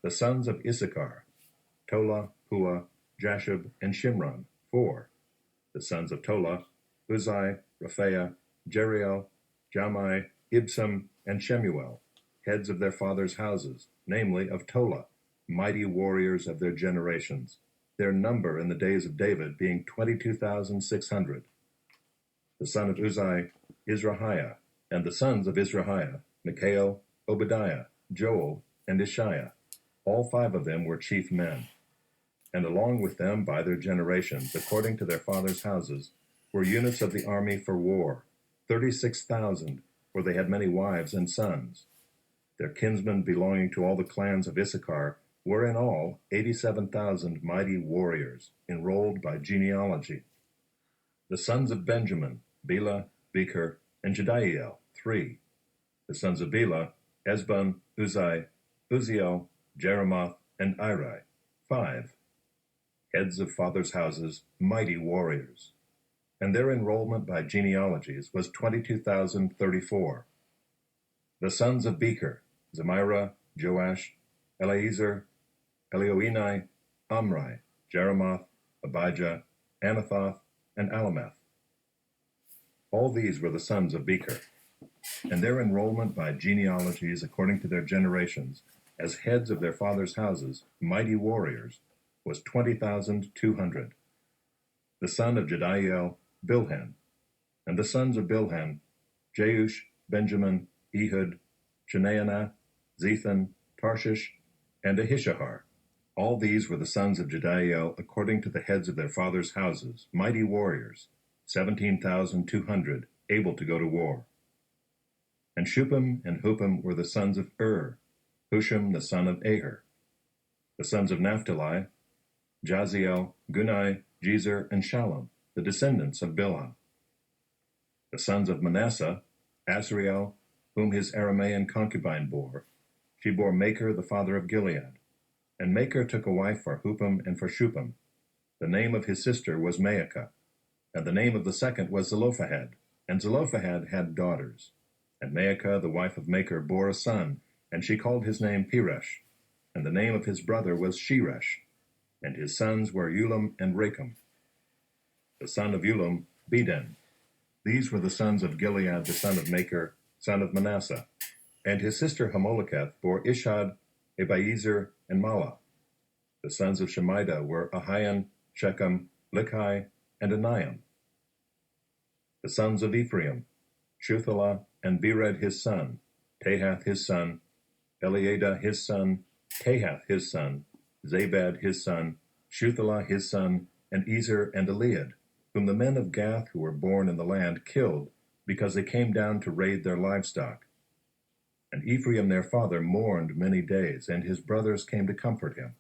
The sons of Issachar, Tola, Pua, Jashub, and Shimron, 4. The sons of Tola, Uzai, Raphaiah, Jeriel, Jamai, Ibsam, and Shemuel, heads of their fathers' houses, namely of Tola, mighty warriors of their generations, their number in the days of David being 22,600. The son of Uzai, Izrahiah, and the sons of Izrahiah, Mikael, Obadiah, Joel, and Ishiah. All 5 of them were chief men. And along with them by their generations, according to their fathers' houses, were units of the army for war, 36,000, for they had many wives and sons. Their kinsmen belonging to all the clans of Issachar were in all 87,000 mighty warriors, enrolled by genealogy. The sons of Benjamin, Bela, Becher, and Jediael, 3. The sons of Bela, Esbon, Uzai, Uziel, Jeremoth, and Iri, 5. Heads of fathers' houses, mighty warriors. And their enrollment by genealogies was 22,034. The sons of Becher, Zemira, Joash, Eliezer, Elioenai, Omri, Jeremoth, Abijah, Anathoth, and Alameth. All these were the sons of Becher, and their enrollment by genealogies according to their generations, as heads of their fathers' houses, mighty warriors, was 20,200. The son of Jediael, Bilhan, and the sons of Bilhan, Jeush, Benjamin, Ehud, Chenaanah, Zethan, Tarshish, and Ahishahar. All these were the sons of Jediael according to the heads of their fathers' houses, mighty warriors, 17,200, able to go to war. And Shupim and Hupim were the sons of Hushim the son of Aher. The sons of Naphtali, Jaziel, Gunai, Jezer, and Shallum, the descendants of Bilhah. The sons of Manasseh, Asriel, whom his Aramaean concubine bore. She bore Machir the father of Gilead. And Machir took a wife for Hupim and for Shupim. The name of his sister was Maacah, and the name of the second was Zelophehad. And Zelophehad had daughters. And Maacah the wife of Machir bore a son, and she called his name Peresh. And the name of his brother was Sheresh. And his sons were Ulam and Rakem. The son of Ulam, Beden. These were the sons of Gilead the son of Machir, son of Manasseh. And his sister Hamoleketh bore Ishad, Abiezer, and Mala. The sons of Shemida were Ahian, Shechem, Likhai, and Aniam. The sons of Ephraim, Shuthelah, and Bered his son, Tahath his son, Eliada his son, Tahath his son, Zabad his son, Shuthelah his son, and Ezer and Eliad, whom the men of Gath who were born in the land killed, because they came down to raid their livestock. And Ephraim their father mourned many days, and his brothers came to comfort him.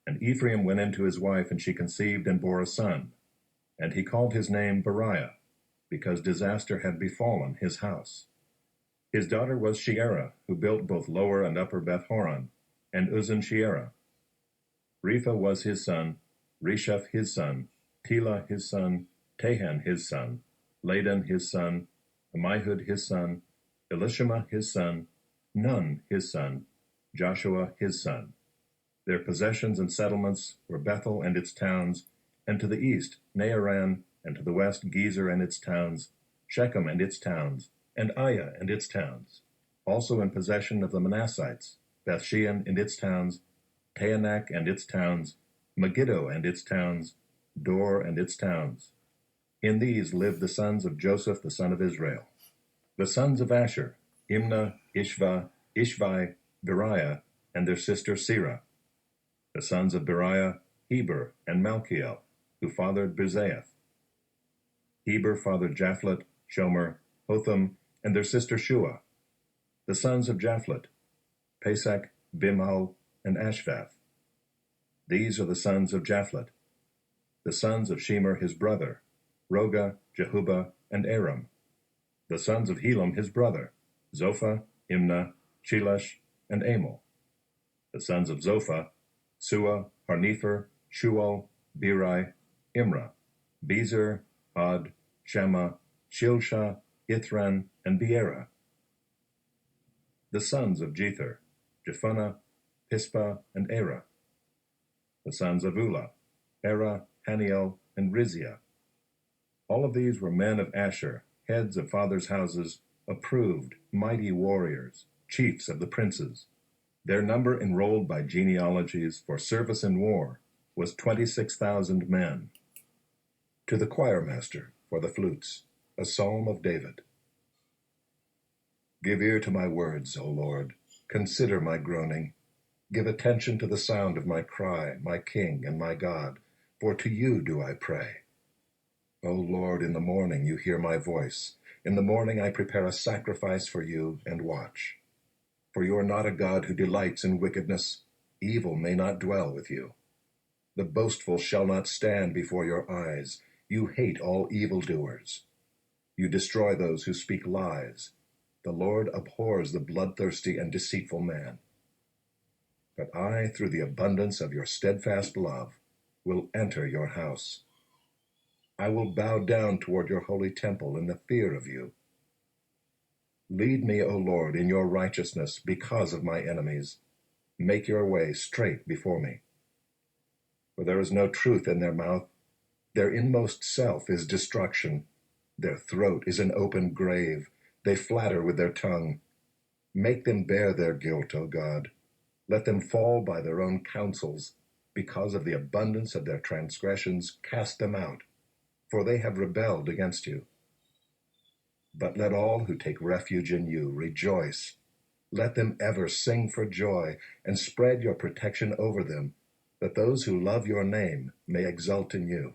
And Ephraim went in to his wife, and she conceived and bore a son. And he called his name Beriah, because disaster had befallen his house. His daughter was Sheerah, who built both lower and upper Beth-horon, and Uzan Sheerah. Repha was his son, Resheph his son, Tela his son, Tahan his son, Ladan his son, Ammihud his son, Elishama his son, Nun his son, Joshua his son. Their possessions and settlements were Bethel and its towns, and to the east Naaran, and to the west Gezer and its towns, Shechem and its towns, and Aiah and its towns. Also in possession of the Manassites, Bethshean and its towns, Taanach and its towns, Megiddo and its towns, Dor and its towns. In these lived the sons of Joseph the son of Israel. The sons of Asher, Imnah, Ishva, Ishvi, Beriah, and their sister Serah. The sons of Beriah, Heber and Malchiel, who fathered Bizaeth. Heber fathered Japhlet, Shomer, Hotham, and their sister Shua. The sons of Japhlet, Pesach, Bimhal, and Ashvath. These are the sons of Japhlet. The sons of Shemer his brother, Roga, Jehubah, and Aram. The sons of Helam his brother, Zophah, Imnah, Shelash, and Amal. The sons of Zophah, Sua, Harnepher, Shual, Beri, Imrah, Bezer, Ad, Shammah, Shilsha, Ithran, and Beerah. The sons of Jether, Jephunneh, Pispa, and Era. The sons of Ulah, Era, Haniel, and Rizia. All of these were men of Asher, heads of fathers' houses, approved, mighty warriors, chiefs of the princes. Their number enrolled by genealogies for service in war was 26,000 men. To the choir master for the flutes, a psalm of David. Give ear to my words, O Lord. Consider my groaning. Give attention to the sound of my cry, my King and my God, for to you do I pray. O Lord, in the morning you hear my voice. In the morning I prepare a sacrifice for you and watch. For you are not a God who delights in wickedness. Evil may not dwell with you. The boastful shall not stand before your eyes. You hate all evildoers. You destroy those who speak lies. The Lord abhors the bloodthirsty and deceitful man. But I, through the abundance of your steadfast love, will enter your house. I will bow down toward your holy temple in the fear of you. Lead me, O Lord, in your righteousness because of my enemies. Make your way straight before me. For there is no truth in their mouth. Their inmost self is destruction. Their throat is an open grave. They flatter with their tongue. Make them bear their guilt, O God. Let them fall by their own counsels. Because of the abundance of their transgressions, cast them out, for they have rebelled against you. But let all who take refuge in you rejoice. Let them ever sing for joy and spread your protection over them, that those who love your name may exult in you.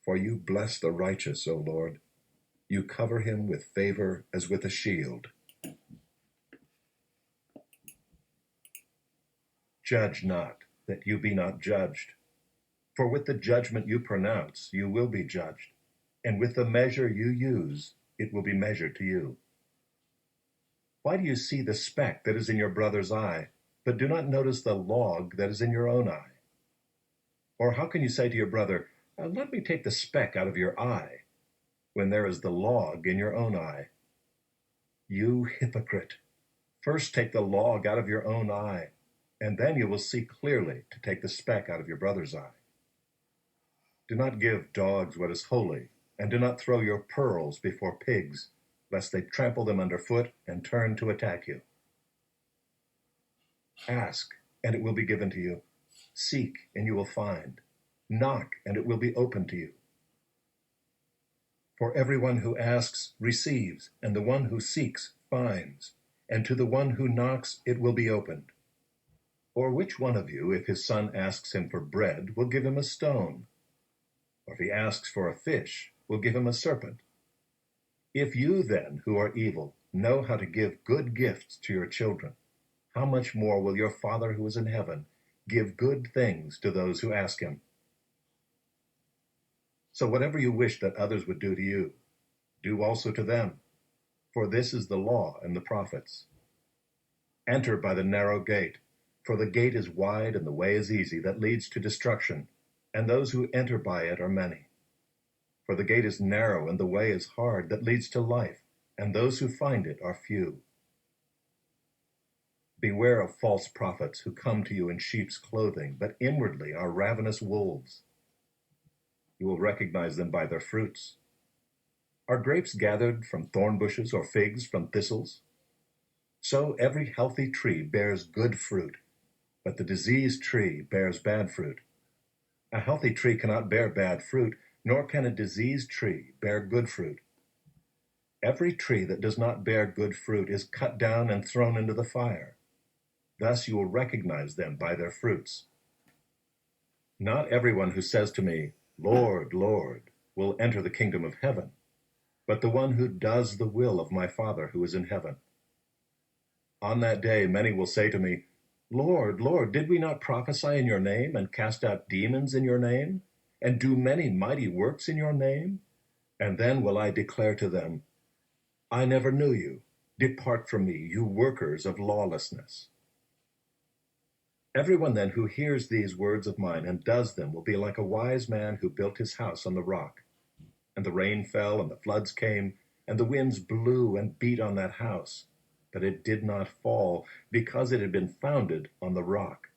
For you bless the righteous, O Lord. You cover him with favor as with a shield. Judge not, that you be not judged. For with the judgment you pronounce, you will be judged, and with the measure you use, it will be measured to you. Why do you see the speck that is in your brother's eye, but do not notice the log that is in your own eye? Or how can you say to your brother, let me take the speck out of your eye, when there is the log in your own eye? You hypocrite, first take the log out of your own eye, and then you will see clearly to take the speck out of your brother's eye. Do not give dogs what is holy, and do not throw your pearls before pigs, lest they trample them underfoot and turn to attack you. Ask, and it will be given to you. Seek, and you will find. Knock, and it will be opened to you. For everyone who asks receives, and the one who seeks finds, and to the one who knocks it will be opened. Or which one of you, if his son asks him for bread, will give him a stone? Or if he asks for a fish, will give him a serpent? If you then, who are evil, know how to give good gifts to your children, how much more will your Father who is in heaven give good things to those who ask him? So whatever you wish that others would do to you, do also to them, for this is the law and the prophets. Enter by the narrow gate, for the gate is wide and the way is easy that leads to destruction, and those who enter by it are many. For the gate is narrow and the way is hard that leads to life, and those who find it are few. Beware of false prophets who come to you in sheep's clothing, but inwardly are ravenous wolves. You will recognize them by their fruits. Are grapes gathered from thorn bushes or figs from thistles? So every healthy tree bears good fruit, but the diseased tree bears bad fruit. A healthy tree cannot bear bad fruit, nor can a diseased tree bear good fruit. Every tree that does not bear good fruit is cut down and thrown into the fire. Thus you will recognize them by their fruits. Not everyone who says to me, Lord, Lord, will enter the kingdom of heaven, but the one who does the will of my Father who is in heaven. On that day many will say to me, Lord, Lord, did we not prophesy in your name, and cast out demons in your name, and do many mighty works in your name? And then will I declare to them, I never knew you. Depart from me, you workers of lawlessness. Everyone then who hears these words of mine and does them will be like a wise man who built his house on the rock. And the rain fell, and the floods came, and the winds blew and beat on that house. but it did not fall, because it had been founded on the rock.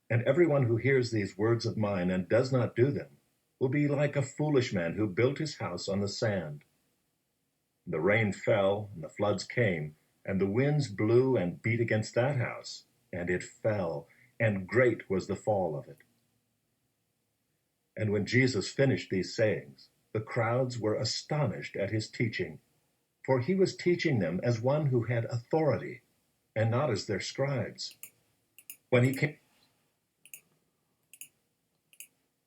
And everyone who hears these words of mine and does not do them will be like a foolish man who built his house on the sand. The rain fell, and the floods came, and the winds blew and beat against that house, and it fell, and great was the fall of it. And when Jesus finished these sayings, the crowds were astonished at his teaching, for he was teaching them as one who had authority, and not as their scribes. When he came